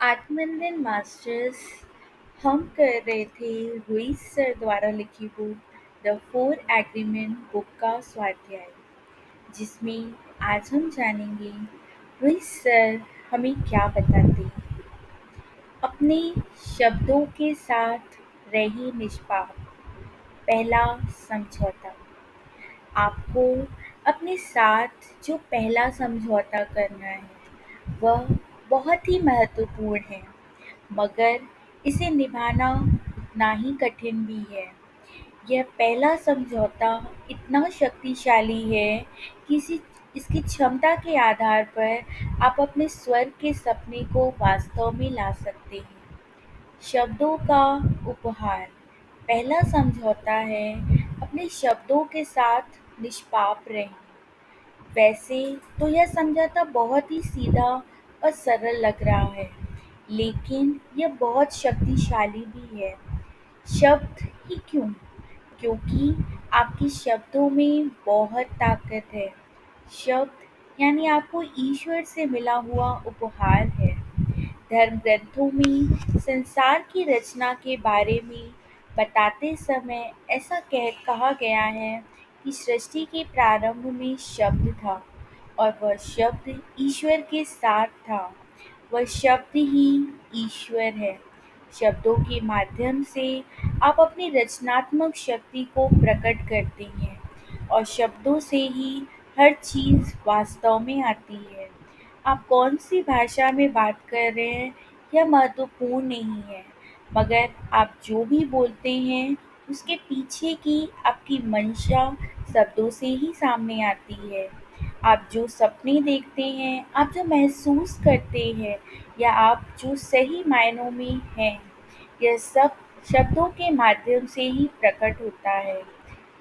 आत्मनंदन masters हम कर रहे थे रुइस सर द्वारा लिखी book the four agreement book का स्वाध्याय, जिसमें आज हम जानेंगे रुइस सर हमें क्या बताते हैं। अपने शब्दों के साथ रही निष्पाप। पहला समझौता। आपको अपने साथ जो पहला समझौता करना है वह बहुत ही महत्वपूर्ण है, मगर इसे निभाना उतना ही कठिन भी है। यह पहला समझौता इतना शक्तिशाली है कि इसकी क्षमता के आधार पर आप अपने स्वर्ग के सपने को वास्तव में ला सकते हैं। शब्दों का उपहार। पहला समझौता है अपने शब्दों के साथ निष्पाप रहें। वैसे तो यह समझौता बहुत ही सीधा और सरल लग रहा है, लेकिन यह बहुत शक्तिशाली भी है। शब्द ही क्यों? क्योंकि आपके शब्दों में बहुत ताकत है। शब्द यानी आपको ईश्वर से मिला हुआ उपहार है। धर्म ग्रंथों में संसार की रचना के बारे में बताते समय ऐसा कहा गया है कि सृष्टि के प्रारंभ में शब्द था और वह शब्द ईश्वर के साथ था। वह शब्द ही ईश्वर है। शब्दों के माध्यम से आप अपनी रचनात्मक शक्ति को प्रकट करते हैं और शब्दों से ही हर चीज़ वास्तव में आती है। आप कौन-सी भाषा में बात कर रहे हैं यह महत्वपूर्ण नहीं है, मगर आप जो भी बोलते हैं उसके पीछे की आपकी मंशा शब्दों से ही सामने आती है। आप जो सपने देखते हैं, आप जो महसूस करते हैं या आप जो सही मायनों में हैं, यह सब शब्दों के माध्यम से ही प्रकट होता है।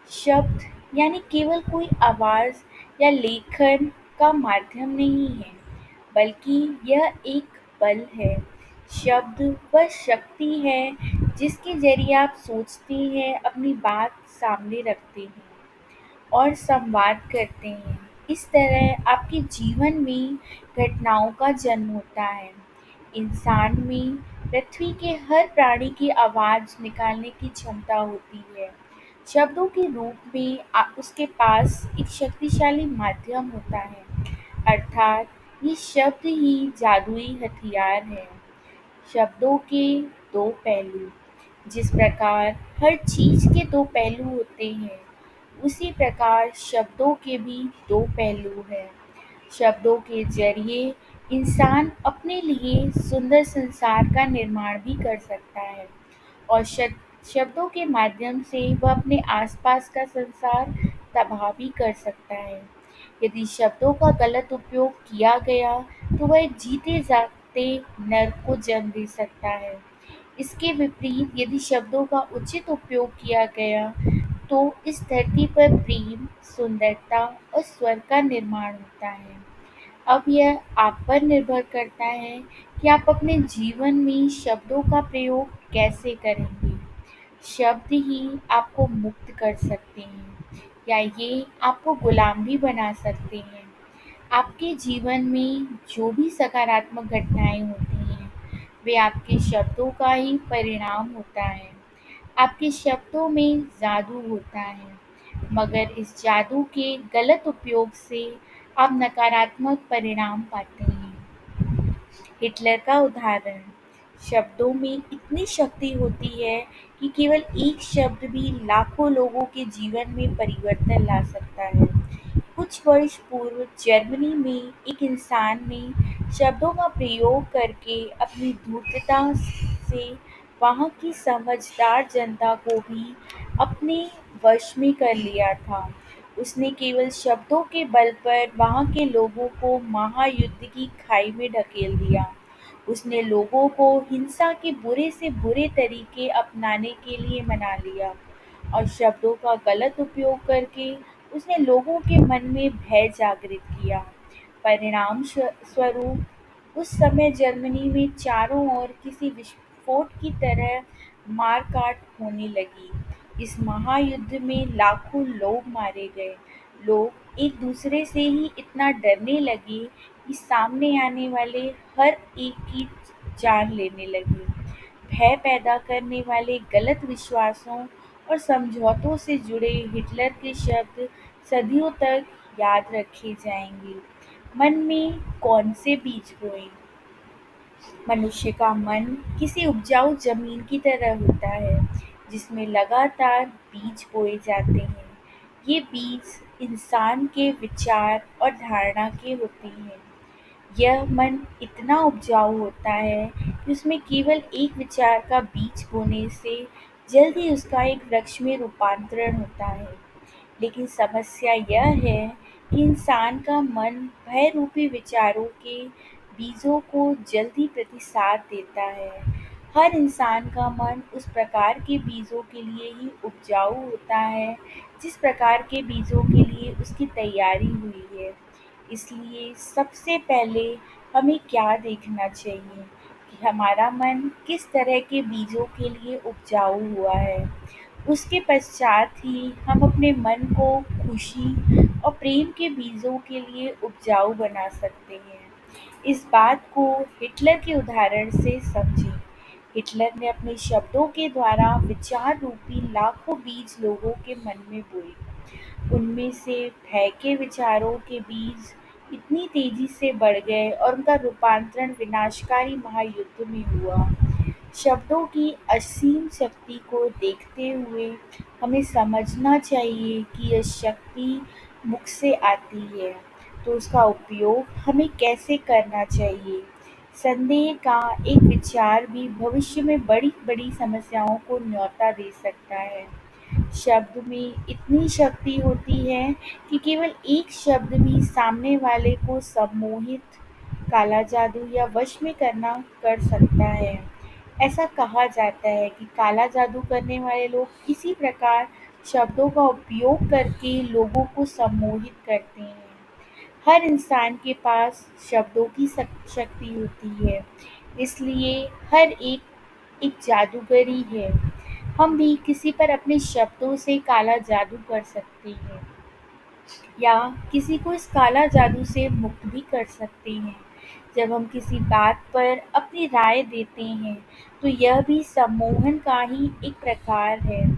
शब्द यानी केवल कोई आवाज़ या लेखन का माध्यम नहीं है, बल्कि यह एक बल है। शब्द वह शक्ति है जिसके ज़रिए आप सोचते हैं, अपनी बात सामने रखते हैं और संवाद करते हैं। इस तरह आपके जीवन में घटनाओं का जन्म होता है। इंसान में पृथ्वी के हर प्राणी की आवाज़ निकालने की क्षमता होती है। शब्दों के रूप में उसके पास एक शक्तिशाली माध्यम होता है, अर्थात ये शब्द ही जादुई हथियार है। शब्दों के दो पहलू। जिस प्रकार हर चीज़ के दो पहलू होते हैं, उसी प्रकार शब्दों के भी दो पहलू हैं। शब्दों के जरिए इंसान अपने लिए सुंदर संसार का निर्माण भी कर सकता है और शब्दों के माध्यम से वह अपने आसपास का संसार तबाह भी कर सकता है। यदि शब्दों का गलत उपयोग किया गया तो वह जीते जागते नर्क को जन्म दे सकता है। इसके विपरीत यदि शब्दों का उचित उपयोग किया गया तो इस धरती पर प्रेम, सुंदरता और स्वर्ग का निर्माण होता है। अब यह आप पर निर्भर करता है कि आप अपने जीवन में शब्दों का प्रयोग कैसे करेंगे। शब्द ही आपको मुक्त कर सकते हैं या ये आपको गुलाम भी बना सकते हैं। आपके जीवन में जो भी सकारात्मक घटनाएँ होती हैं, वे आपके शब्दों का ही परिणाम होता है। आपके शब्दों में जादू होता है, मगर इस जादू के गलत उपयोग से आप नकारात्मक परिणाम पाते हैं। हिटलर का उदाहरण। शब्दों में इतनी शक्ति होती है कि केवल एक शब्द भी लाखों लोगों के जीवन में परिवर्तन ला सकता है। कुछ वर्ष पूर्व जर्मनी में एक इंसान ने शब्दों का प्रयोग करके अपनी धूर्तता से वहाँ की समझदार जनता को भी अपने वश में कर लिया था। उसने केवल शब्दों के बल पर वहाँ के लोगों को महायुद्ध की खाई में ढकेल दिया। उसने लोगों को हिंसा के बुरे से बुरे तरीके अपनाने के लिए मना लिया और शब्दों का गलत उपयोग करके उसने लोगों के मन में भय जागृत किया। परिणाम स्वरूप उस समय जर्मनी में चारों ओर किसी विस्फोट की तरह मार-काट होने लगी। इस महायुद्ध में लाखों लोग मारे गए। लोग एक दूसरे से ही इतना डरने लगे कि सामने आने वाले हर एक की जान लेने लगे। भय पैदा करने वाले गलत विश्वासों और समझौतों से जुड़े हिटलर के शब्द सदियों तक याद रखे जाएंगे। मन में कौन से बीज बोए? मनुष्य का मन किसी उपजाऊ जमीन की तरह होता है जिसमें लगातार बीज बोए जाते हैं। ये बीज इंसान के विचार और धारणा के होते हैं। यह मन इतना उपजाऊ होता है कि उसमें केवल एक विचार का बीज बोने से जल्द ही उसका एक वृक्ष में रूपांतरण होता है। लेकिन समस्या यह है कि इंसान का मन भय रूपी विचारों के बीजों को जल्दी प्रतिसाद देता है। हर इंसान का मन उस प्रकार के बीजों के लिए ही उपजाऊ होता है जिस प्रकार के बीजों के लिए उसकी तैयारी हुई है। इसलिए सबसे पहले हमें क्या देखना चाहिए कि हमारा मन किस तरह के बीजों के लिए उपजाऊ हुआ है। उसके पश्चात ही हम अपने मन को खुशी और प्रेम के बीजों के लिए उपजाऊ बना सकते हैं। इस बात को हिटलर के उदाहरण से समझें। हिटलर ने अपने शब्दों के द्वारा विचार रूपी लाखों बीज लोगों के मन में बोए। उनमें से भय के विचारों के बीज इतनी तेजी से बढ़ गए और उनका रूपांतरण विनाशकारी महायुद्ध में हुआ। शब्दों की असीम शक्ति को देखते हुए हमें समझना चाहिए कि यह शक्ति मुख से आती है, तो उसका उपयोग हमें कैसे करना चाहिए। संदेह का एक विचार भी भविष्य में बड़ी-बड़ी समस्याओं को न्योता दे सकता है। शब्द में इतनी शक्ति होती है कि केवल एक शब्द भी सामने वाले को सम्मोहित, काला जादू या वश में कर सकता है। ऐसा कहा जाता है कि काला जादू करने वाले लोग इसी प्रकार शब्दों का उपयोग करके लोगों को सम्मोहित करते हैं। हर इंसान के पास शब्दों की शक्ति होती है, इसलिए हर एक जादूगरी है। हम भी किसी पर अपने शब्दों से काला जादू कर सकते हैं या किसी को इस काला जादू से मुक्त भी कर सकते हैं। जब हम किसी बात पर अपनी राय देते हैं, तो यह भी सम्मोहन का ही एक प्रकार है।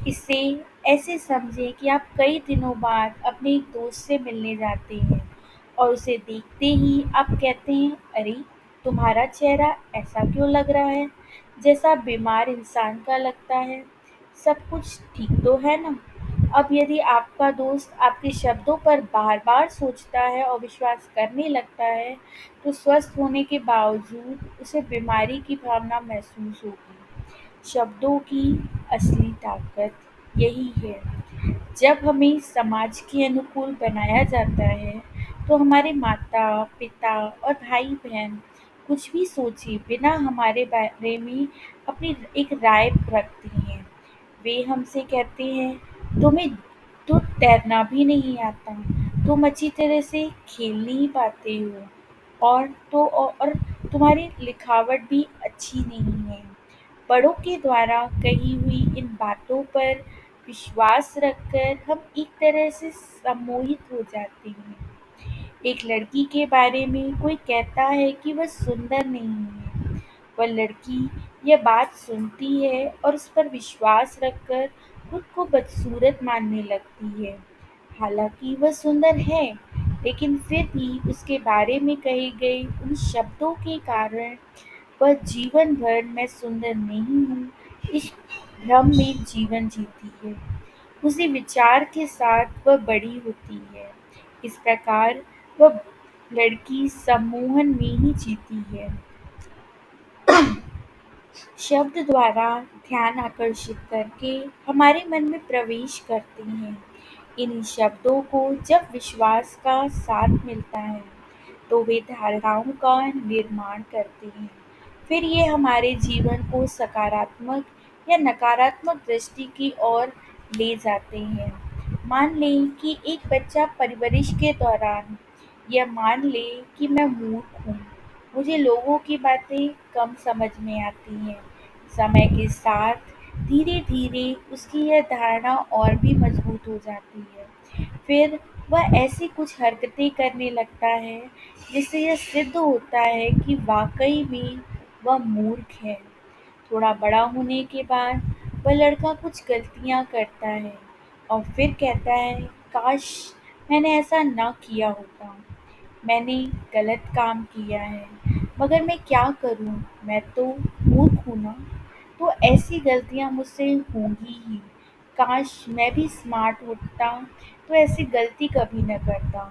इसे ऐसे समझें कि आप कई दिनों बाद अपने एक दोस्त से मिलने जाते हैं और उसे देखते ही आप कहते हैं, अरे! तुम्हारा चेहरा ऐसा क्यों लग रहा है, जैसा बीमार इंसान का लगता है? सब कुछ ठीक तो है ना? अब यदि आपका दोस्त आपके शब्दों पर बार-बार सोचता है और विश्वास करने लगता है, तो स्वस्थ होने के बावजूद उसे बीमारी की भावना महसूस होगी। शब्दों की असली ताकत यही है। जब हमें समाज के अनुकूल बनाया जाता है, तो हमारे माता-पिता और भाई-बहन कुछ भी सोचे बिना हमारे बारे में अपनी एक राय रखती हैं। वे हमसे कहते हैं, तुम्हें तो तैरना भी नहीं आता, तुम अच्छी तरह से खेल नहीं पाते हो और तुम्हारी लिखावट भी अच्छी नहीं है। बड़ों के द्वारा कही हुई इन बातों पर विश्वास रखकर हम एक तरह से सम्मोहित हो जाते हैं। एक लड़की के बारे में कोई कहता है कि वह सुंदर नहीं है। वह लड़की यह बात सुनती है और उस पर विश्वास रखकर खुद को बदसूरत मानने लगती है। हालांकि वह सुंदर है, लेकिन फिर भी उसके बारे में कहे गए उन शब्दों के कारण वह जीवन भर मैं सुंदर नहीं हूँ इस भ्रम में जीवन जीती है। उसी विचार के साथ वह बड़ी होती है। इस प्रकार वह लड़की सम्मोहन में ही जीती है। शब्द द्वारा ध्यान आकर्षित करके हमारे मन में प्रवेश करते हैं। इन शब्दों को जब विश्वास का साथ मिलता है, तो वे धारणाओं का निर्माण करते हैं। फिर ये हमारे जीवन को सकारात्मक या नकारात्मक दृष्टि की ओर ले जाते हैं। मान लें कि एक बच्चा परवरिश के दौरान यह मान ले कि मैं मूर्ख हूँ, मुझे लोगों की बातें कम समझ में आती हैं। समय के साथ धीरे-धीरे उसकी यह धारणा और भी मजबूत हो जाती है। फिर वह ऐसी कुछ हरकतें करने लगता है, जिससे यह सिद्ध होता है कि वाक़ई में वह मूर्ख है। थोड़ा बड़ा होने के बाद वह लड़का कुछ गलतियाँ करता है और फिर कहता है, काश मैंने ऐसा ना किया होता। मैंने गलत काम किया है, मगर मैं क्या करूं, मैं तो मूर्ख हूं ना। तो ऐसी गलतियां मुझसे होंगी ही। काश मैं भी स्मार्ट होता तो ऐसी गलती कभी न करता।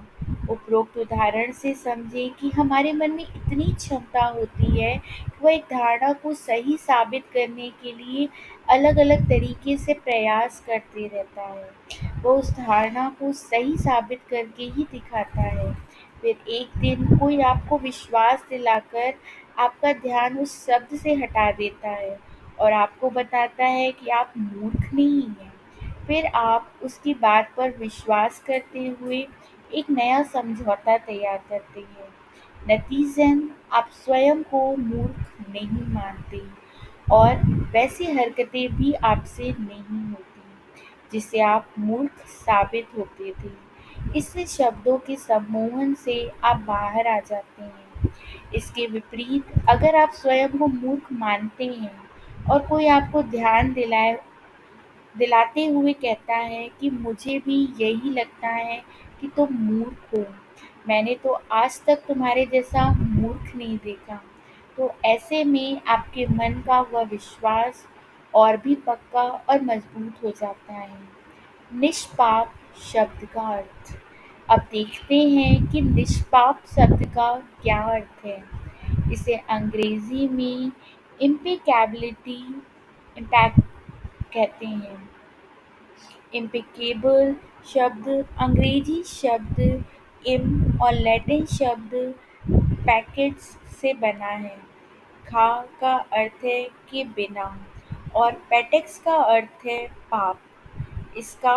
उपरोक्त उदाहरण से समझे कि हमारे मन में इतनी क्षमता होती है कि वह एक धारणा को सही साबित करने के लिए अलग अलग तरीके से प्रयास करते रहता है। वो उस धारणा को सही साबित करके ही दिखाता है। फिर एक दिन कोई आपको विश्वास दिलाकर आपका ध्यान उस शब्द से हटा देता है और आपको बताता है कि आप मूर्ख नहीं हैं। फिर आप उसकी बात पर विश्वास करते हुए एक नया समझौता तैयार करते हैं। नतीजतन आप स्वयं को मूर्ख नहीं मानते और वैसी हरकतें भी आपसे नहीं होती जिससे आप मूर्ख साबित होते थे। इससे शब्दों के सम्मोहन से आप बाहर आ जाते हैं। इसके विपरीत अगर आप स्वयं को मूर्ख मानते हैं और कोई आपको ध्यान दिलाते हुए कहता है कि मुझे भी यही लगता है कि तुम मूर्ख हो, मैंने तो आज तक तुम्हारे जैसा मूर्ख नहीं देखा, तो ऐसे में आपके मन का वह विश्वास और भी पक्का और मजबूत हो जाता है। निष्पाप शब्द का अर्थ। अब देखते हैं कि निष्पाप शब्द का क्या अर्थ है। इसे अंग्रेजी में इम्पेकेबिलिटी इम्पैक्ट कहते हैं। इम्पेकेबल शब्द अंग्रेजी शब्द इम और लैटिन शब्द पैकेट्स से बना है। खा का अर्थ है कि बिना और पैटेक्स का अर्थ है पाप। इसका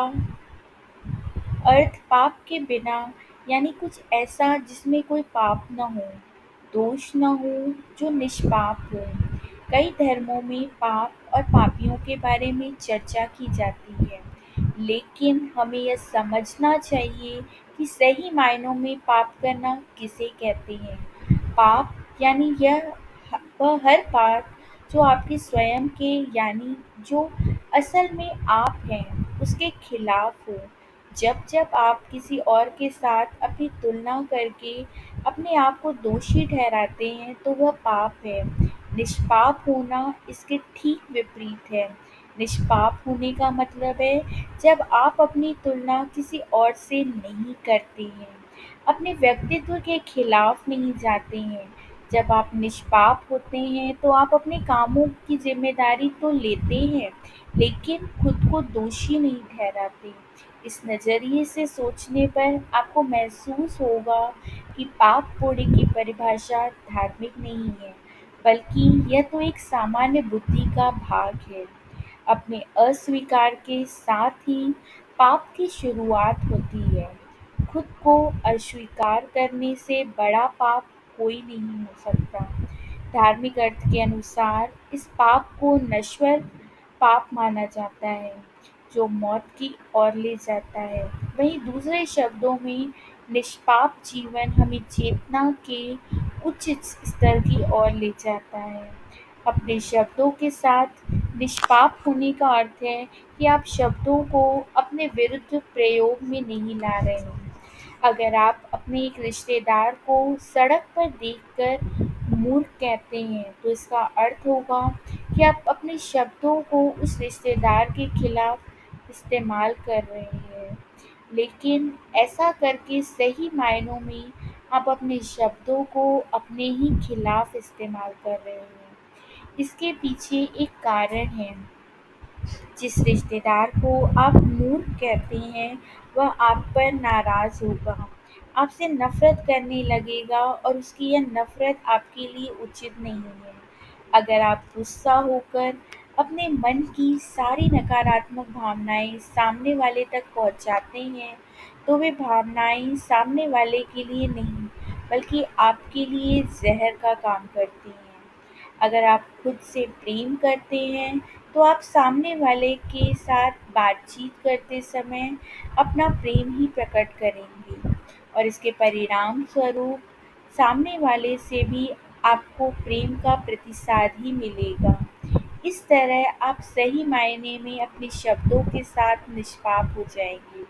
अर्थ पाप के बिना यानी कुछ ऐसा जिसमें कोई पाप न हो, दोष न हो, जो निष्पाप हो। कई धर्मों में पाप और पापियों के बारे में चर्चा की जाती है, लेकिन हमें यह समझना चाहिए कि सही मायनों में पाप करना किसे कहते हैं। पाप यानी वह हर बात जो आपके स्वयं के यानी जो असल में आप हैं उसके खिलाफ हो। जब जब आप किसी और के साथ अपनी तुलना करके अपने आप को दोषी ठहराते हैं तो वह पाप है। निष्पाप होना इसके ठीक विपरीत है। निष्पाप होने का मतलब है जब आप अपनी तुलना किसी और से नहीं करते हैं, अपने व्यक्तित्व के खिलाफ नहीं जाते हैं। जब आप निष्पाप होते हैं तो आप अपने कामों की जिम्मेदारी तो लेते हैं, लेकिन खुद को दोषी नहीं ठहराते। इस नज़रिए से सोचने पर आपको महसूस होगा कि पाप पुण्य की परिभाषा धार्मिक नहीं है, बल्कि यह तो एक सामान्य बुद्धि का भाग है। अपने अस्वीकार के साथ ही पाप की शुरुआत होती है। खुद को अस्वीकार करने से बड़ा पाप कोई नहीं हो सकता। धार्मिक अर्थ के अनुसार इस पाप को नश्वर पाप माना जाता है जो मौत की ओर ले जाता है। वहीं दूसरे शब्दों में निष्पाप जीवन हमें चेतना के उच्च स्तर की ओर ले जाता है। अपने शब्दों के साथ निष्पाप होने का अर्थ है कि आप शब्दों को अपने विरुद्ध प्रयोग में नहीं ला रहे हैं। अगर आप अपने एक रिश्तेदार को सड़क पर देखकर मूर्ख कहते हैं तो इसका अर्थ होगा कि आप अपने शब्दों को उस रिश्तेदार के खिलाफ इस्तेमाल कर रहे हैं, लेकिन ऐसा करके सही मायनों में आप अपने शब्दों को अपने ही खिलाफ इस्तेमाल कर रहे हैं। इसके पीछे एक कारण है। जिस रिश्तेदार को आप मूर्ख कहते हैं वह आप पर नाराज़ होगा, आपसे नफ़रत करने लगेगा और उसकी यह नफ़रत आपके लिए उचित नहीं है। अगर आप गुस्सा होकर अपने मन की सारी नकारात्मक भावनाएँ सामने वाले तक पहुँचाते हैं, तो वे भावनाएँ सामने वाले के लिए नहीं, बल्कि आपके लिए ज़हर का काम करती हैं। अगर आप खुद से प्रेम करते हैं तो आप सामने वाले के साथ बातचीत करते समय अपना प्रेम ही प्रकट करेंगे और इसके परिणाम स्वरूप सामने वाले से भी आपको प्रेम का प्रतिसाद ही मिलेगा। इस तरह आप सही मायने में अपने शब्दों के साथ निष्पाप हो जाएंगे।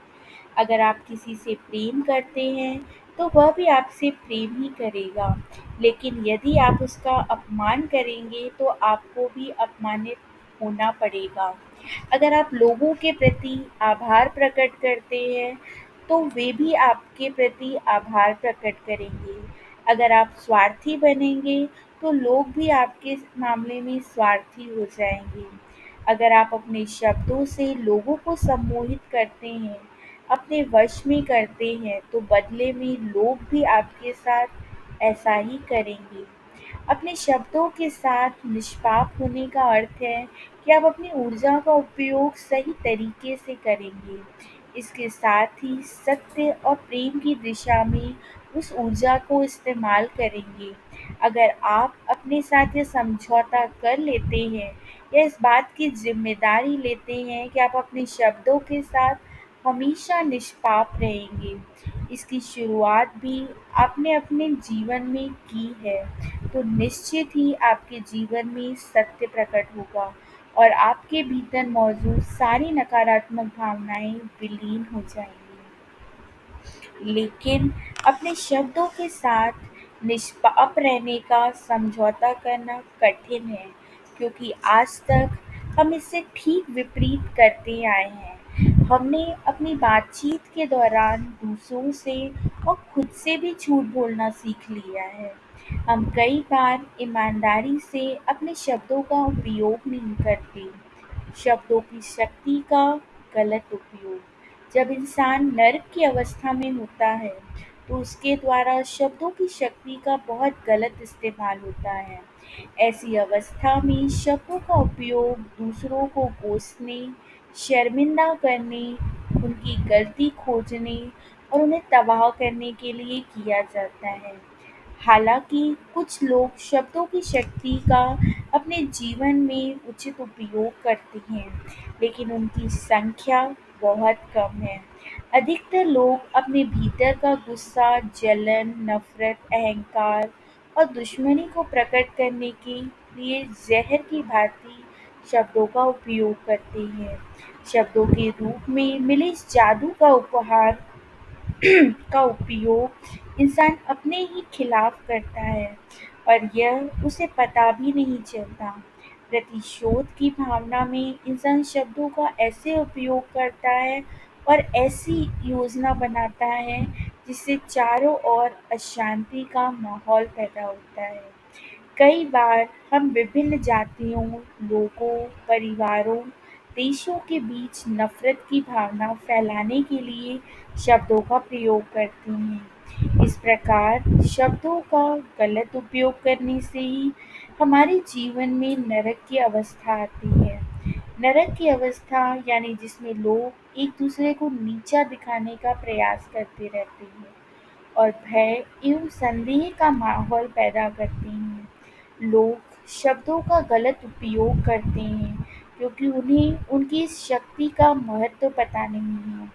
अगर आप किसी से प्रेम करते हैं तो वह भी आपसे प्रेम ही करेगा, लेकिन यदि आप उसका अपमान करेंगे तो आपको भी अपमानित होना पड़ेगा। अगर आप लोगों के प्रति आभार प्रकट करते हैं तो वे भी आपके प्रति आभार प्रकट करेंगे। अगर आप स्वार्थी बनेंगे तो लोग भी आपके मामले में स्वार्थी हो जाएंगे। अगर आप अपने शब्दों से लोगों को सम्मोहित करते हैं, अपने वश में करते हैं, तो बदले में लोग भी आपके साथ ऐसा ही करेंगे। अपने शब्दों के साथ निष्पाप होने का अर्थ है कि आप अपनी ऊर्जा का उपयोग सही तरीके से करेंगे। इसके साथ ही सत्य और प्रेम की दिशा में उस ऊर्जा को इस्तेमाल करेंगे। अगर आप अपने साथ ये समझौता कर लेते हैं या इस बात की ज़िम्मेदारी लेते हैं कि आप अपने शब्दों के साथ हमेशा निष्पाप रहेंगे, इसकी शुरुआत भी आपने अपने जीवन में की है, तो निश्चित ही आपके जीवन में सत्य प्रकट होगा और आपके भीतर मौजूद सारी नकारात्मक भावनाएं विलीन हो जाएंगी। लेकिन अपने शब्दों के साथ निष्पाप रहने का समझौता करना कठिन है, क्योंकि आज तक हम इससे ठीक विपरीत करते आए हैं। हमने अपनी बातचीत के दौरान दूसरों से और खुद से भी झूठ बोलना सीख लिया है। हम कई बार ईमानदारी से अपने शब्दों का उपयोग नहीं करते। शब्दों की शक्ति का गलत उपयोग। जब इंसान नर्क की अवस्था में होता है तो उसके द्वारा शब्दों की शक्ति का बहुत गलत इस्तेमाल होता है। ऐसी अवस्था में शब्दों का उपयोग दूसरों को कोसने, शर्मिंदा करने, उनकी गलती खोजने और उन्हें तबाह करने के लिए किया जाता है। हालांकि कुछ लोग शब्दों की शक्ति का अपने जीवन में उचित उपयोग करते हैं, लेकिन उनकी संख्या बहुत कम है। अधिकतर लोग अपने भीतर का गुस्सा, जलन, नफरत, अहंकार और दुश्मनी को प्रकट करने के लिए जहर की भांति शब्दों का उपयोग करते हैं। शब्दों के रूप में मिले इस जादू का उपहार का उपयोग इंसान अपने ही खिलाफ करता है और यह उसे पता भी नहीं चलता। प्रतिशोध की भावना में इंसान शब्दों का ऐसे उपयोग करता है और ऐसी योजना बनाता है जिससे चारों ओर अशांति का माहौल पैदा होता है। कई बार हम विभिन्न जातियों, लोगों, परिवारों, देशों के बीच नफरत की भावना फैलाने के लिए शब्दों का प्रयोग करते हैं। इस प्रकार शब्दों का गलत उपयोग करने से ही हमारे जीवन में नरक की अवस्था आती है। नरक की अवस्था यानी जिसमें लोग एक दूसरे को नीचा दिखाने का प्रयास करते रहते हैं और भय एवं संदेह का माहौल पैदा करते हैं। लोग शब्दों का गलत उपयोग करते हैं क्योंकि उन्हें उनकी इस शक्ति का महत्व पता नहीं है।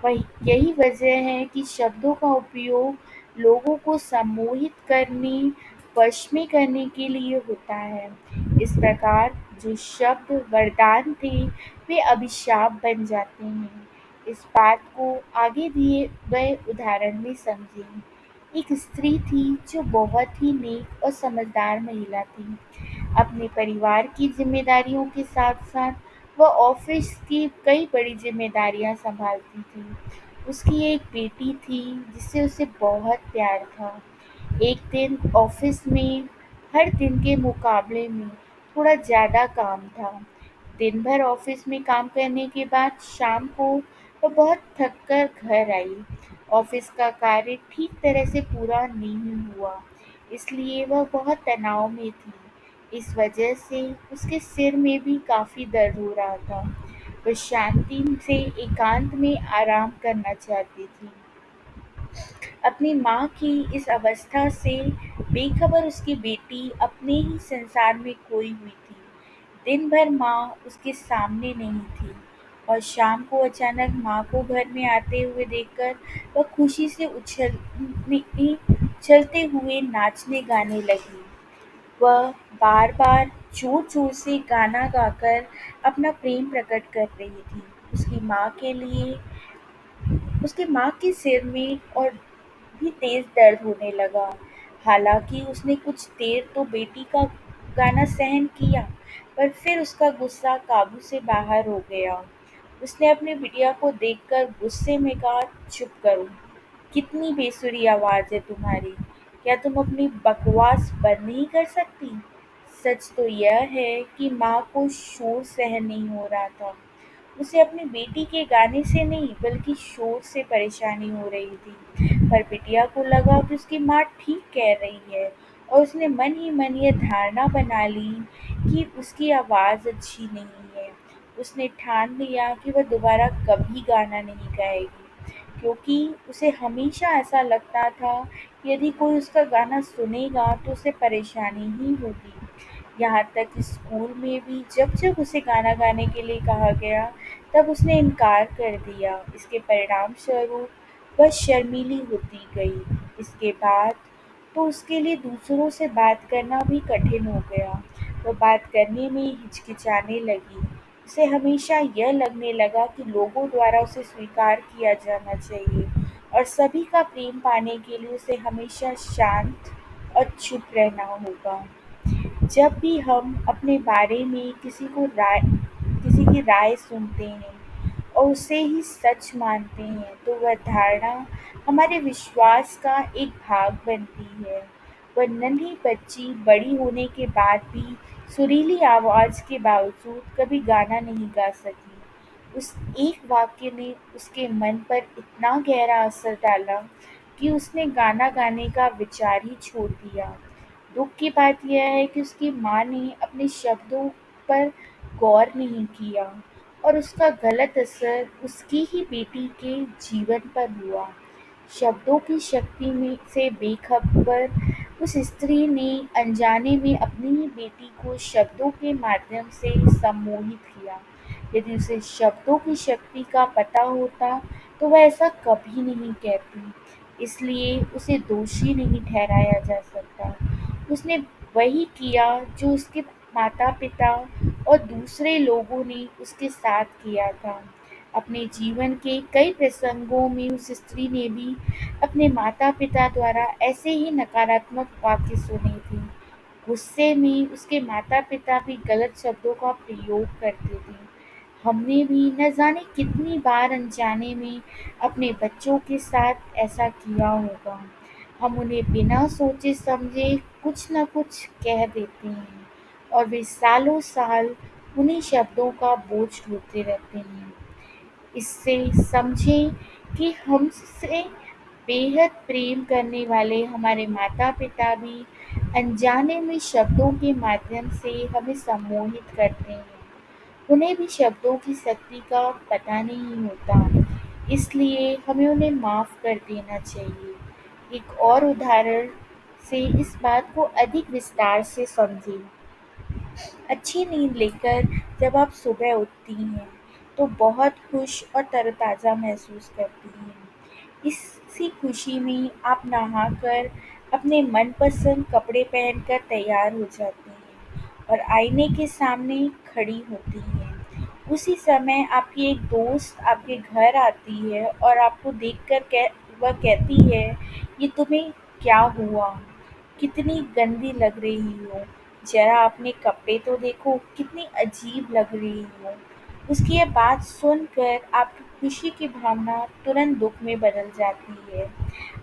वही यही वजह है कि शब्दों का उपयोग लोगों को सम्मोहित करने, वश में करने के लिए होता है। इस प्रकार जो शब्द वरदान थे वे अभिशाप बन जाते हैं। इस बात को आगे दिए गए उदाहरण में समझें। एक स्त्री थी जो बहुत ही नेक और समझदार महिला थी। अपने परिवार की जिम्मेदारियों के साथ-साथ वह ऑफिस की कई बड़ी जिम्मेदारियां संभालती थी। उसकी एक बेटी थी जिससे उसे बहुत प्यार था। एक दिन ऑफिस में हर दिन के मुकाबले में थोड़ा ज़्यादा काम था। दिन भर ऑफिस में काम करने के बाद शाम को वह बहुत थक कर घर आई। ऑफिस का कार्य ठीक तरह से पूरा नहीं हुआ, इसलिए वह बहुत तनाव में थी। इस वजह से उसके सिर में भी काफ़ी दर्द हो रहा था। वह शांति से एकांत में आराम करना चाहती थी। अपनी माँ की इस अवस्था से बेखबर उसकी बेटी अपने ही संसार में खोई हुई थी। दिन भर माँ उसके सामने नहीं थी और शाम को अचानक माँ को घर में आते हुए देखकर वह खुशी से उछलते हुए नाचने गाने लगी। वह बार-बार जोर-जोर से गाना गाकर अपना प्रेम प्रकट कर रही थी। उसकी माँ के सिर में और भी तेज़ दर्द होने लगा। हालाँकि उसने कुछ देर तो बेटी का गाना सहन किया, पर फिर उसका गुस्सा काबू से बाहर हो गया। उसने अपनी बिटिया को देखकर गुस्से में कहा, "चुप करो। कितनी बेसुरी आवाज़ है तुम्हारी। क्या तुम अपनी बकवास बंद नहीं कर सकती?" सच तो यह है कि माँ को शोर सहन नहीं हो रहा था। उसे अपनी बेटी के गाने से नहीं बल्कि शोर से परेशानी हो रही थी। पर बिटिया को लगा कि उसकी माँ ठीक कह रही है और उसने मन ही मन यह धारणा बना ली कि उसकी आवाज़ अच्छी नहीं है। उसने ठान लिया कि वह दोबारा कभी गाना नहीं गाएगी, क्योंकि उसे हमेशा ऐसा लगता था कि यदि कोई उसका गाना सुनेगा तो उसे परेशानी ही होगी। यहाँ तक कि स्कूल में भी जब-जब उसे गाना गाने के लिए कहा गया, तब उसने इनकार कर दिया। इसके परिणामस्वरूप वह शर्मीली होती गई। इसके बाद तो उसके लिए दूसरों से बात करना भी कठिन हो गया। वह बात करने में हिचकिचाने लगी। उसे हमेशा यह लगने लगा कि लोगों द्वारा उसे स्वीकार किया जाना चाहिए और सभी का प्रेम पाने के लिए उसे हमेशा शांत और चुप रहना होगा। जब भी हम अपने बारे में किसी की राय सुनते हैं और उसे ही सच मानते हैं, तो वह धारणा हमारे विश्वास का एक भाग बनती है। वह नन्ही बच्ची बड़ी होने के बाद भी सुरीली आवाज़ के बावजूद कभी गाना नहीं गा सकी। उस एक वाक्य ने उसके मन पर इतना गहरा असर डाला कि उसने गाना गाने का विचार ही छोड़ दिया। दुःख की बात यह है कि उसकी माँ ने अपने शब्दों पर गौर नहीं किया और उसका गलत असर उसकी ही बेटी के जीवन पर हुआ। शब्दों की शक्ति में से बेखबर उस स्त्री ने अनजाने में अपनी ही बेटी को शब्दों के माध्यम से सम्मोहित किया। यदि उसे शब्दों की शक्ति का पता होता, तो वह ऐसा कभी नहीं कहती। इसलिए उसे दोषी नहीं ठहराया जा सकता। उसने वही किया जो उसके माता-पिता और दूसरे लोगों ने उसके साथ किया था। अपने जीवन के कई प्रसंगों में उस स्त्री ने भी अपने माता-पिता द्वारा ऐसे ही नकारात्मक वाक्य सुने थे। गुस्से में उसके माता-पिता भी गलत शब्दों का प्रयोग करते थे। हमने भी न जाने कितनी बार अनजाने में अपने बच्चों के साथ ऐसा किया होगा। हम उन्हें बिना सोचे समझे कुछ न कुछ कह देते हैं और वे सालों साल उन्हीं शब्दों का बोझ ढोते रहते हैं। इससे समझें कि हमसे बेहद प्रेम करने वाले हमारे माता-पिता भी अनजाने में शब्दों के माध्यम से हमें सम्मोहित करते हैं। उन्हें भी शब्दों की शक्ति का पता नहीं होता, इसलिए हमें उन्हें माफ़ कर देना चाहिए। एक और उदाहरण से इस बात को अधिक विस्तार से समझें। अच्छी नींद लेकर जब आप सुबह उठती हैं, तो बहुत खुश और तरोताज़ा महसूस करती हैं। इसी खुशी में आप नहाकर अपने मनपसंद कपड़े पहनकर तैयार हो जाती हैं और आईने के सामने खड़ी होती हैं। उसी समय आपकी एक दोस्त आपके घर आती है और आपको देखकर वह कहती है, "ये तुम्हें क्या हुआ? कितनी गंदी लग रही हो। ज़रा अपने कपड़े तो देखो, कितनी अजीब लग रही हो।" उसकी यह बात सुनकर आपकी खुशी की भावना तुरंत दुःख में बदल जाती है।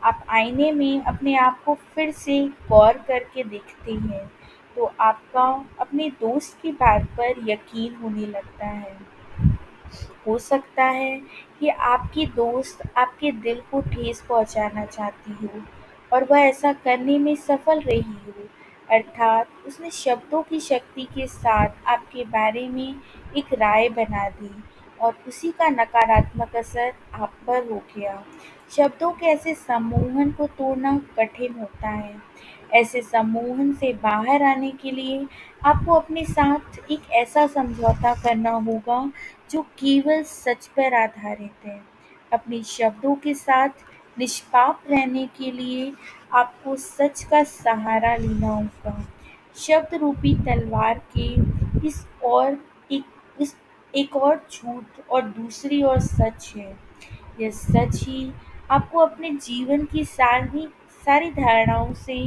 आप आईने में अपने आप को फिर से गौर करके देखते हैं, तो आपका अपने दोस्त की बात पर यकीन होने लगता है। हो सकता है कि आपकी दोस्त आपके दिल को ठेस पहुँचाना चाहती हो और वह ऐसा करने में सफल रही हो, अर्थात उसने शब्दों की शक्ति के साथ आपके बारे में एक राय बना दी और उसी का नकारात्मक असर आप पर हो गया। शब्दों के ऐसे सम्मोहन को तोड़ना कठिन होता है। ऐसे सम्मोहन से बाहर आने के लिए आपको अपने साथ एक ऐसा समझौता करना होगा जो केवल सच पर आधारित है। अपने शब्दों के साथ निष्पाप रहने के लिए आपको सच का सहारा लेना होगा। शब्द रूपी तलवार के इस और इस एक और झूठ और दूसरी ओर सच है। यह सच ही आपको अपने जीवन की सारी सारी धारणाओं से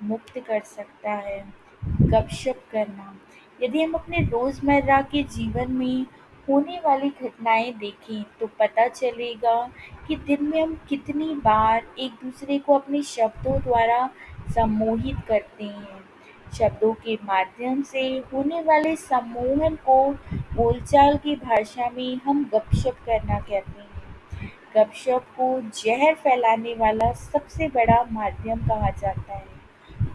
मुक्त कर सकता है। गपशप करना। यदि हम अपने रोजमर्रा के जीवन में होने वाली घटनाएं देखें तो पता चलेगा कि दिन में हम कितनी बार एक दूसरे को अपने शब्दों द्वारा सम्मोहित करते हैं। शब्दों के माध्यम से होने वाले सम्मोहन को बोलचाल की भाषा में हम गपशप करना कहते हैं। गपशप को जहर फैलाने वाला सबसे बड़ा माध्यम कहा जाता है।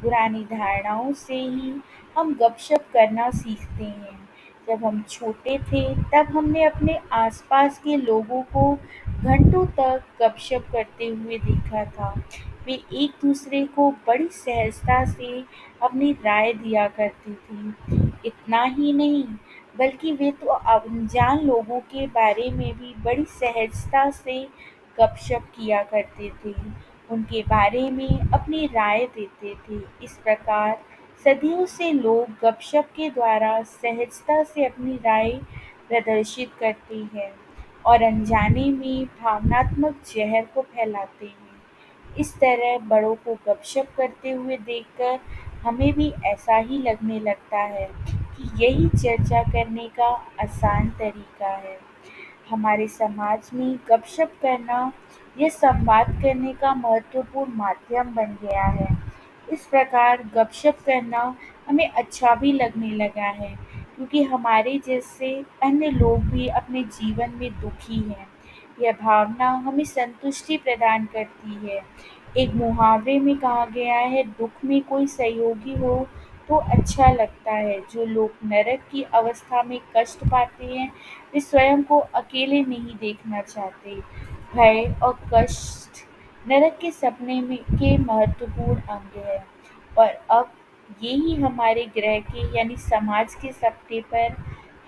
पुरानी धारणाओं से ही हम गपशप करना सीखते हैं। जब हम छोटे थे तब हमने अपने आसपास के लोगों को घंटों तक गपशप करते हुए देखा था। वे एक दूसरे को बड़ी सहजता से अपनी राय दिया करती थी। इतना ही नहीं, बल्कि वे तो अनजान लोगों के बारे में भी बड़ी सहजता से गपशप किया करते थे, उनके बारे में अपनी राय देते थे। इस प्रकार सदियों से लोग गपशप के द्वारा सहजता से अपनी राय प्रदर्शित करते हैं और अनजाने में भावनात्मक जहर को फैलाते हैं। इस तरह बड़ों को गपशप करते हुए देखकर हमें भी ऐसा ही लगने लगता है कि यही चर्चा करने का आसान तरीका है। हमारे समाज में गपशप करना यह संवाद करने का महत्वपूर्ण माध्यम बन गया है। इस प्रकार गपशप करना हमें अच्छा भी लगने लगा है, क्योंकि हमारे जैसे अन्य लोग भी अपने जीवन में दुखी हैं। यह भावना हमें संतुष्टि प्रदान करती है। एक मुहावरे में कहा गया है, दुख में कोई सहयोगी हो तो अच्छा लगता है। जो लोग नरक की अवस्था में कष्ट पाते हैं वे स्वयं को अकेले नहीं देखना चाहते। भय और कष्ट नरक के सपने में के महत्वपूर्ण अंग है, और अब ये ही हमारे ग्रह के यानी समाज के सपने पर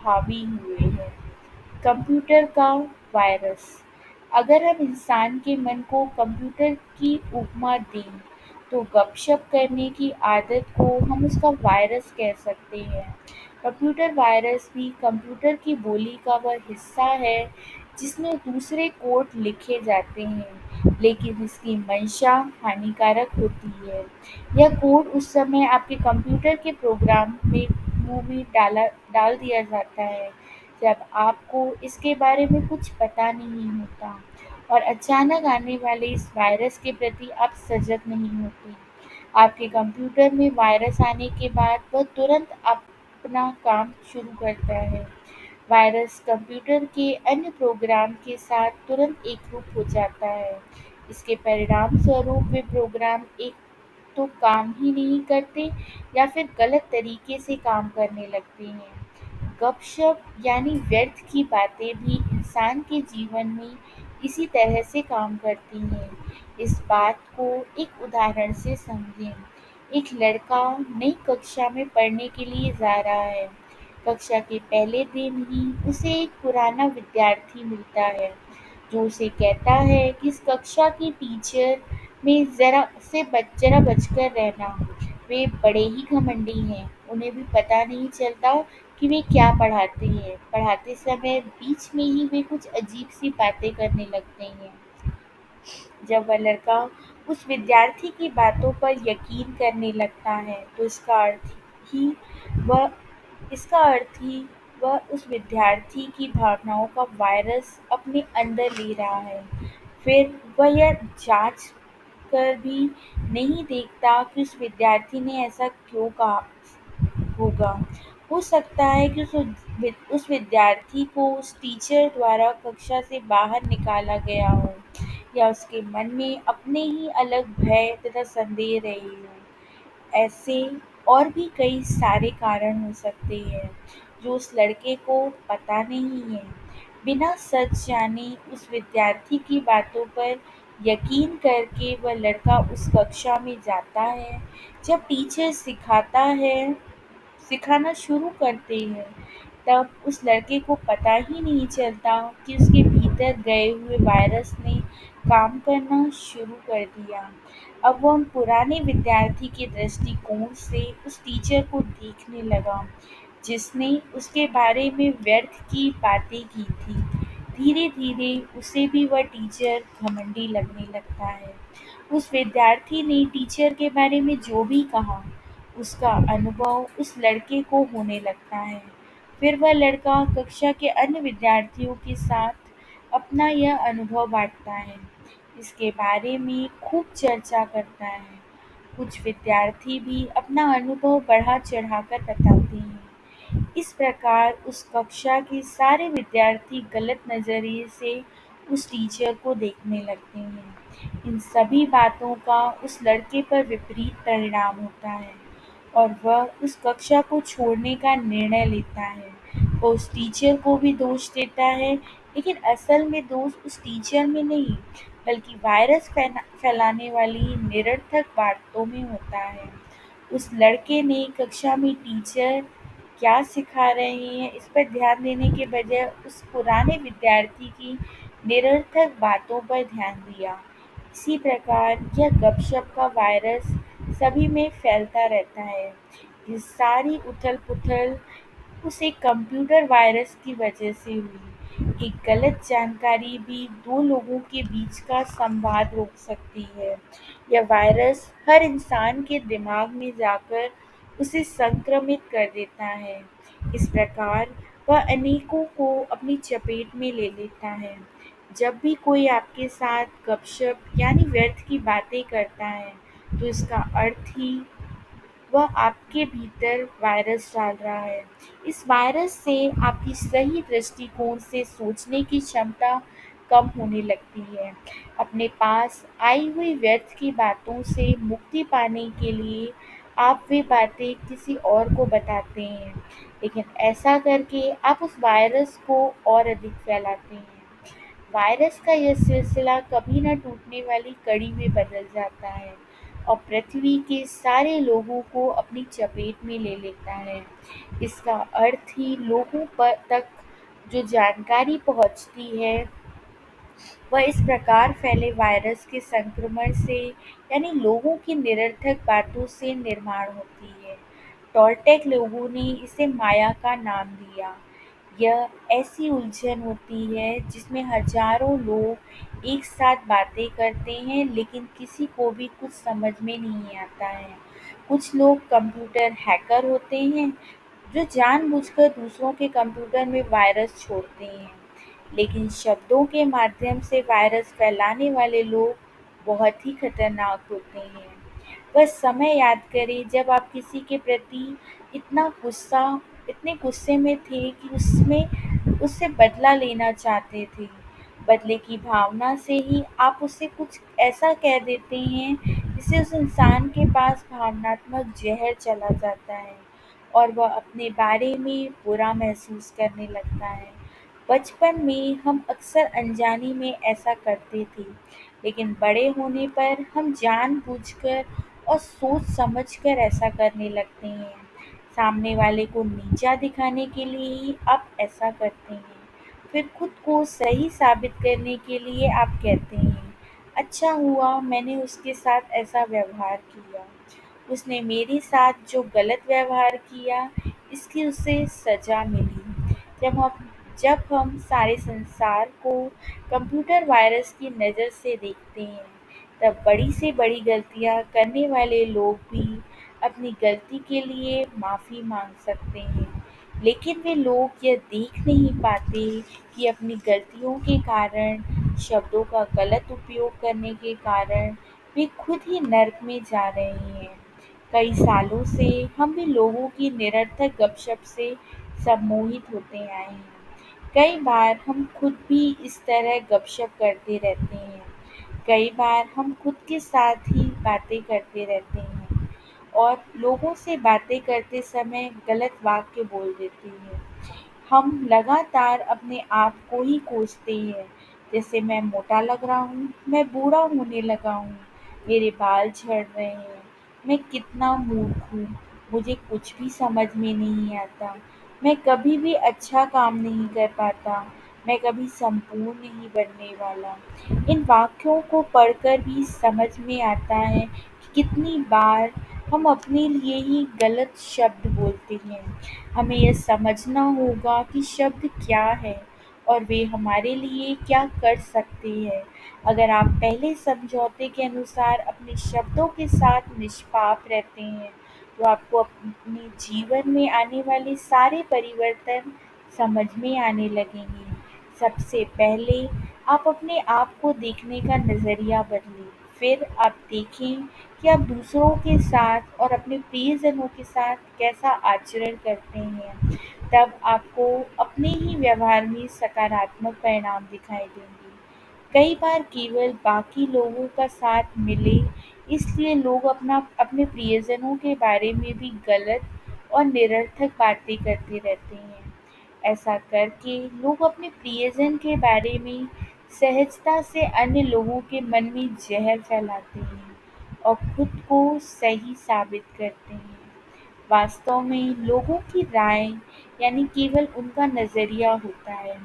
हावी हुए हैं। कंप्यूटर का वायरस। अगर हम इंसान के मन को कंप्यूटर की उपमा दें तो गपशप करने की आदत को हम उसका वायरस कह सकते हैं। कंप्यूटर वायरस भी कंप्यूटर की बोली का वह हिस्सा है जिसमें दूसरे कोड लिखे जाते हैं, लेकिन इसकी मंशा हानिकारक होती है। यह कोड उस समय आपके कंप्यूटर के प्रोग्राम में मुंह में डाल दिया जाता है जब आपको इसके बारे में कुछ पता नहीं होता, और अचानक आने वाले इस वायरस के प्रति आप सजग नहीं होते। आपके कंप्यूटर में वायरस आने के बाद वह तुरंत अपना काम शुरू करता है। वायरस कंप्यूटर के अन्य प्रोग्राम के साथ तुरंत एकरूप हो जाता है। इसके परिणामस्वरूप वे प्रोग्राम एक तो काम ही नहीं करते या फिर गलत तरीके से काम करने लगते हैं। गपशप यानी व्यर्थ की बातें भी इंसान के जीवन में इसी तरह से काम करती हैं। इस बात को एक उदाहरण से समझें। एक लड़का नई कक्षा में पढ़ने के लिए जा रहा है। कक्षा के पहले दिन ही उसे एक पुराना विद्यार्थी मिलता है जो उसे कहता है कि इस कक्षा की टीचर में जरा बचकर रहना। वे बड़े ही घमंडी हैं, उन्हें भी पता नहीं चलता कि वे क्या पढ़ाते हैं। पढ़ाते समय बीच में ही वे कुछ अजीब सी बातें करने लगते हैं। जब वह लड़का उस विद्यार्थी की बातों पर यकीन करने लगता है तो ही वह इसका अर्थ ही वह उस विद्यार्थी की भावनाओं का वायरस अपने अंदर ले रहा है। फिर वह यह जांच कर भी नहीं देखता कि उस विद्यार्थी ने ऐसा क्यों कहा होगा। हो सकता है कि उस विद्यार्थी को उस टीचर द्वारा कक्षा से बाहर निकाला गया हो, या उसके मन में अपने ही अलग भय तथा संदेह रहे हों। ऐसे और भी कई सारे कारण हो सकते हैं जो उस लड़के को पता नहीं है। बिना सच जाने उस विद्यार्थी की बातों पर यकीन करके वह लड़का उस कक्षा में जाता है। जब टीचर सिखाना शुरू करते हैं तब उस लड़के को पता ही नहीं चलता कि उसके भीतर गए हुए वायरस ने काम करना शुरू कर दिया। अब वह उन पुराने विद्यार्थी के दृष्टिकोण से उस टीचर को देखने लगा जिसने उसके बारे में व्यर्थ की बातें की थी। धीरे-धीरे उसे भी वह टीचर घमंडी लगने लगता है। उस विद्यार्थी ने टीचर के बारे में जो भी कहा, उसका अनुभव उस लड़के को होने लगता है। फिर वह लड़का कक्षा के अन्य विद्यार्थियों के साथ अपना यह अनुभव बाँटता है, इसके बारे में खूब चर्चा करता है। कुछ विद्यार्थी भी अपना अनुभव बढ़ा-चढ़ाकर बताते हैं। इस प्रकार उस कक्षा के सारे विद्यार्थी गलत नज़रिए से उस टीचर को देखने लगते हैं। इन सभी बातों का उस लड़के पर विपरीत परिणाम होता है और वह उस कक्षा को छोड़ने का निर्णय लेता है। वह उस टीचर को भी दोष देता है, लेकिन असल में दोष उस टीचर में नहीं, बल्कि वायरस फैलाने वाली निरर्थक बातों में होता है। उस लड़के ने कक्षा में टीचर क्या सिखा रहे हैं इस पर ध्यान देने के बजाय उस पुराने विद्यार्थी की निरर्थक बातों पर ध्यान दिया। इसी प्रकार यह गपशप का वायरस सभी में फैलता रहता है। ये सारी उथल-पुथल उस एक कंप्यूटर वायरस की वजह से हुई। एक गलत जानकारी भी दो लोगों के बीच का संवाद रोक सकती है। यह वायरस हर इंसान के दिमाग में जाकर उसे संक्रमित कर देता है। इस प्रकार वह अनेकों को अपनी चपेट में ले लेता है। जब भी कोई आपके साथ गपशप यानी व्यर्थ की बातें करता है, तो इसका अर्थ ही वह आपके भीतर वायरस डाल रहा है। इस वायरस से आपकी सही दृष्टिकोण से सोचने की क्षमता कम होने लगती है। अपने पास आई हुई व्यर्थ की बातों से मुक्ति पाने के लिए आप वे बातें किसी और को बताते हैं, लेकिन ऐसा करके आप उस वायरस को और अधिक फैलाते हैं। वायरस का यह सिलसिला कभी न टूटने वाली कड़ी में बदल जाता है और पृथ्वी के सारे लोगों को अपनी चपेट में ले लेता है। इसका अर्थ ही लोगों पर तक जो जानकारी पहुंचती है वह इस प्रकार फैले वायरस के संक्रमण से यानी लोगों की निरर्थक बातों से निर्माण होती है। टॉलटेक लोगों ने इसे माया का नाम दिया। यह ऐसी उलझन होती है जिसमें हजारों लोग एक साथ बातें करते हैं लेकिन किसी को भी कुछ समझ में नहीं आता है। कुछ लोग कंप्यूटर हैकर होते हैं जो जानबूझकर दूसरों के कंप्यूटर में वायरस छोड़ते हैं। लेकिन शब्दों के माध्यम से वायरस फैलाने वाले लोग बहुत ही खतरनाक होते हैं। बस समय याद करें जब आप किसी के प्रति इतना गुस्सा इतने गुस्से में थे कि उससे बदला लेना चाहते थे। बदले की भावना से ही आप उससे कुछ ऐसा कह देते हैं जिससे उस इंसान के पास भावनात्मक जहर चला जाता है और वह अपने बारे में बुरा महसूस करने लगता है। बचपन में हम अक्सर अनजाने में ऐसा करते थे, लेकिन बड़े होने पर हम जानबूझकर और सोच समझकर ऐसा करने लगते हैं। सामने वाले को नीचा दिखाने के लिए ही आप ऐसा करते हैं। फिर खुद को सही साबित करने के लिए आप कहते हैं, अच्छा हुआ मैंने उसके साथ ऐसा व्यवहार किया। उसने मेरे साथ जो गलत व्यवहार किया, इसकी उसे सज़ा मिली। जब हम सारे संसार को कंप्यूटर वायरस की नज़र से देखते हैं, तब बड़ी से बड़ी गलतियाँ करने वाले लोग भी अपनी गलती के लिए माफ़ी माँग सकते हैं। लेकिन वे लोग यह देख नहीं पाते कि अपनी गलतियों के कारण, शब्दों का गलत उपयोग करने के कारण वे खुद ही नर्क में जा रहे हैं। कई सालों से हम भी लोगों की निरर्थक गपशप से सम्मोहित होते आए हैं। कई बार हम खुद भी इस तरह गपशप करते रहते हैं। कई बार हम खुद के साथ ही बातें करते रहते हैं और लोगों से बातें करते समय गलत वाक्य बोल देते हैं। हम लगातार अपने आप को ही कोसते हैं, जैसे मैं मोटा लग रहा हूँ, मैं बूढ़ा होने लगा हूँ, मेरे बाल झड़ रहे हैं, मैं कितना मूर्ख हूँ, मुझे कुछ भी समझ में नहीं आता, मैं कभी भी अच्छा काम नहीं कर पाता, मैं कभी संपूर्ण नहीं बनने वाला। इन वाक्यों को पढ़कर भी समझ में आता है कि कितनी बार हम अपने लिए ही गलत शब्द बोलते हैं। हमें यह समझना होगा कि शब्द क्या है और वे हमारे लिए क्या कर सकते हैं। अगर आप पहले समझौते के अनुसार अपने शब्दों के साथ निष्पाप रहते हैं, तो आपको अपने जीवन में आने वाले सारे परिवर्तन समझ में आने लगेंगे। सबसे पहले आप अपने आप को देखने का नज़रिया बदलें। फिर आप देखें कि आप दूसरों के साथ और अपने प्रियजनों के साथ कैसा आचरण करते हैं। तब आपको अपने ही व्यवहार में सकारात्मक परिणाम दिखाई देंगे। कई बार केवल बाकी लोगों का साथ मिले, इसलिए लोग अपने प्रियजनों के बारे में भी गलत और निरर्थक बातें करते रहते हैं। ऐसा करके लोग अपने प्रियजन के बारे में सहजता से अन्य लोगों के मन में जहर फैलाते हैं और खुद को सही साबित करते हैं। वास्तव में लोगों की राय यानी केवल उनका नज़रिया होता है।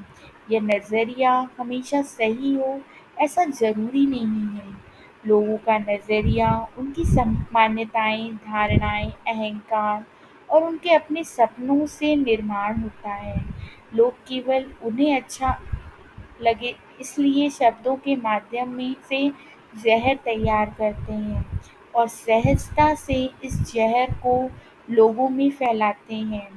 यह नज़रिया हमेशा सही हो ऐसा ज़रूरी नहीं है। लोगों का नज़रिया उनकी मान्यताएं, धारणाएं, अहंकार और उनके अपने सपनों से निर्माण होता है। लोग केवल उन्हें अच्छा लगे इसलिए शब्दों के माध्यम में से ज़हर तैयार करते हैं और सहजता से इस ज़हर को लोगों में फैलाते हैं।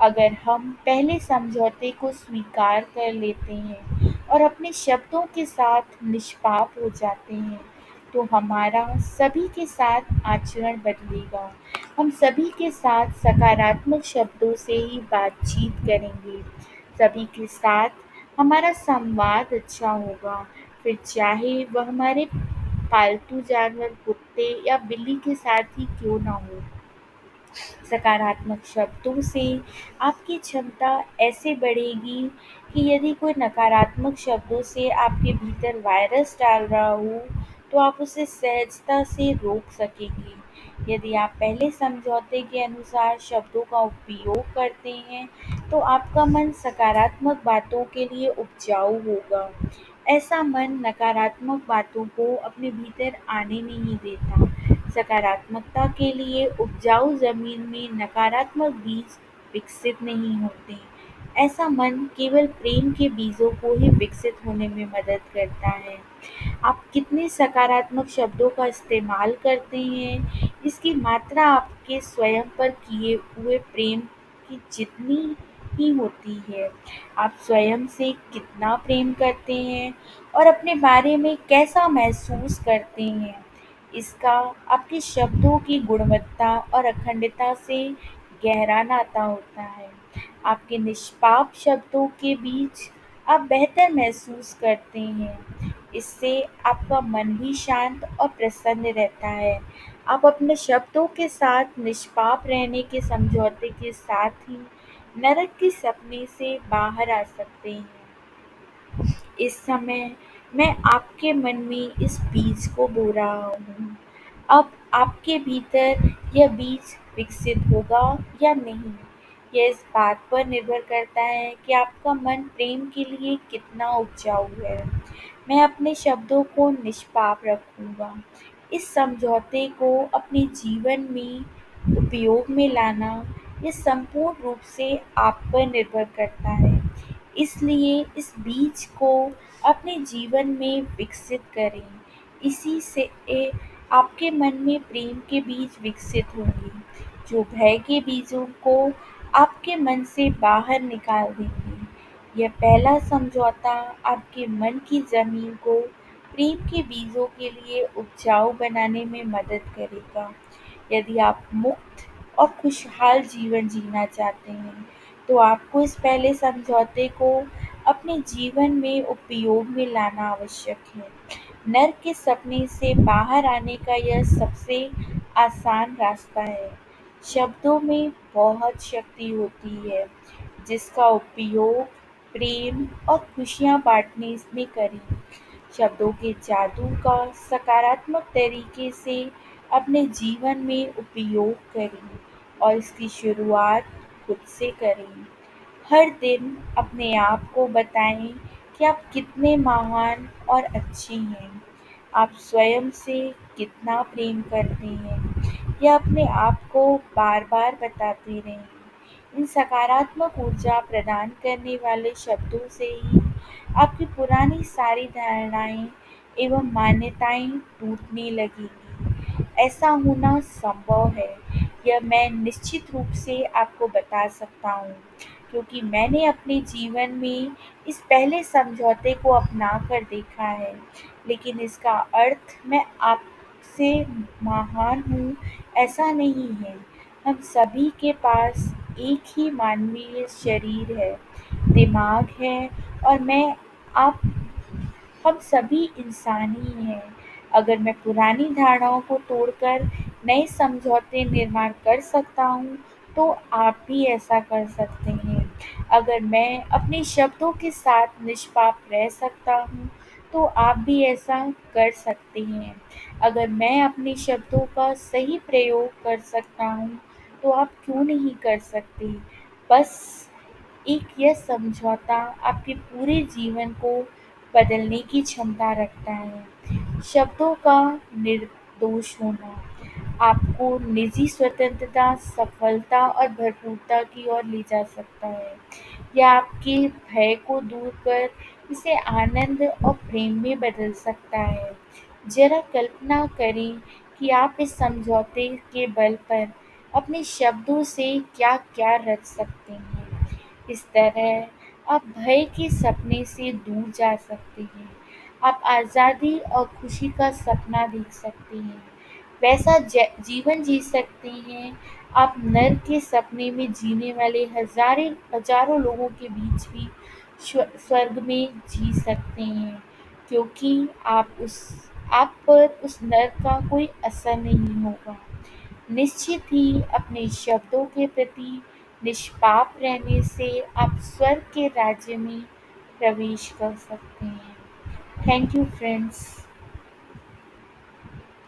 अगर हम पहले समझौते को स्वीकार कर लेते हैं और अपने शब्दों के साथ निष्पाप हो जाते हैं, तो हमारा सभी के साथ आचरण बदलेगा। हम सभी के साथ सकारात्मक शब्दों से ही बातचीत करेंगे। सभी के साथ हमारा संवाद अच्छा होगा, फिर चाहे वह हमारे पालतू जानवर कुत्ते या बिल्ली के साथ ही क्यों ना हो। सकारात्मक शब्दों से आपकी क्षमता ऐसे बढ़ेगी कि यदि कोई नकारात्मक शब्दों से आपके भीतर वायरस डाल रहा हो, तो आप उसे सहजता से रोक सकेंगे। यदि आप पहले समझौते के अनुसार शब्दों का उपयोग करते हैं, तो आपका मन सकारात्मक बातों के लिए उपजाऊ होगा। ऐसा मन नकारात्मक बातों को अपने भीतर आने नहीं देता। सकारात्मकता के लिए उपजाऊ जमीन में नकारात्मक बीज विकसित नहीं होते। ऐसा मन केवल प्रेम के बीजों को ही विकसित होने में मदद करता है। आप कितने सकारात्मक शब्दों का इस्तेमाल करते हैं, इसकी मात्रा आपके स्वयं पर किए हुए प्रेम की जितनी ही होती है। आप स्वयं से कितना प्रेम करते हैं और अपने बारे में कैसा महसूस करते हैं, इसका आपके शब्दों की गुणवत्ता और अखंडता से गहरा नाता होता है। आपके निष्पाप शब्दों के बीच आप बेहतर महसूस करते हैं। इससे आपका मन भी शांत और प्रसन्न रहता है। आप अपने शब्दों के साथ निष्पाप रहने के समझौते के साथ ही नरक के सपने से बाहर आ सकते हैं। इस समय मैं आपके मन में इस बीज को बो रहा हूँ। अब आपके भीतर यह बीज विकसित होगा या नहीं, यह इस बात पर निर्भर करता है कि आपका मन प्रेम के लिए कितना उपजाऊ है। मैं अपने शब्दों को निष्पाप रखूँगा। इस समझौते को अपने जीवन में उपयोग में लाना, ये संपूर्ण रूप से आप पर निर्भर करता है। इसलिए इस बीज को अपने जीवन में विकसित करें। इसी से आपके मन में प्रेम के बीज विकसित होंगे, जो भय के बीजों को आपके मन से बाहर निकाल देंगे। यह पहला समझौता आपके मन की ज़मीन को प्रेम के बीजों के लिए उपजाऊ बनाने में मदद करेगा। यदि आप मुक्त और खुशहाल जीवन जीना चाहते हैं, तो आपको इस पहले समझौते को अपने जीवन में उपयोग में लाना आवश्यक है। नर के सपने से बाहर आने का यह सबसे आसान रास्ता है। शब्दों में बहुत शक्ति होती है, जिसका उपयोग प्रेम और खुशियाँ बांटने में करें। शब्दों के जादू का सकारात्मक तरीके से अपने जीवन में उपयोग करें और इसकी शुरुआत खुद से करें। हर दिन अपने आप को बताएं कि आप कितने महान और अच्छे हैं। आप स्वयं से कितना प्रेम करते हैं, यह अपने आप को बार-बार बताते रहें। इन सकारात्मक ऊर्जा प्रदान करने वाले शब्दों से ही आपकी पुरानी सारी धारणाएँ एवं मान्यताएँ टूटने लगेंगी। ऐसा होना संभव है, यह मैं निश्चित रूप से आपको बता सकता हूँ, क्योंकि मैंने अपने जीवन में इस पहले समझौते को अपना कर देखा है। लेकिन इसका अर्थ मैं आपसे महान हूँ, ऐसा नहीं है। हम सभी के पास एक ही मानवीय शरीर है, दिमाग है और आप हम सभी इंसान ही हैं। अगर मैं पुरानी धारणाओं को तोड़कर नए समझौते निर्माण कर सकता हूँ, तो आप भी ऐसा कर सकते हैं। अगर मैं अपने शब्दों के साथ निष्पाप रह सकता हूँ, तो आप भी ऐसा कर सकते हैं। अगर मैं अपने शब्दों का सही प्रयोग कर सकता हूँ, तो आप क्यों नहीं कर सकते? बस एक यह समझौता आपके पूरे जीवन को बदलने की क्षमता रखता है। शब्दों का निर्दोष होना आपको निजी स्वतंत्रता, सफलता और भरपूरता की ओर ले जा सकता है। यह आपके भय को दूर कर इसे आनंद और प्रेम में बदल सकता है। जरा कल्पना करें कि आप इस समझौते के बल पर अपने शब्दों से क्या-क्या रच सकते हैं। इस तरह आप भय के सपने से दूर जा सकते हैं। आप आज़ादी और खुशी का सपना देख सकते हैं। वैसा जीवन जी सकते हैं। आप नर्क के सपने में जीने वाले हज़ारों लोगों के बीच भी स्वर्ग में जी सकते हैं, क्योंकि आप पर उस नर्क का कोई असर नहीं होगा। निश्चित ही अपने शब्दों के प्रति निष्पाप रहने से आप स्वर्ग के राज्य में प्रवेश कर सकते हैं। Thank you friends.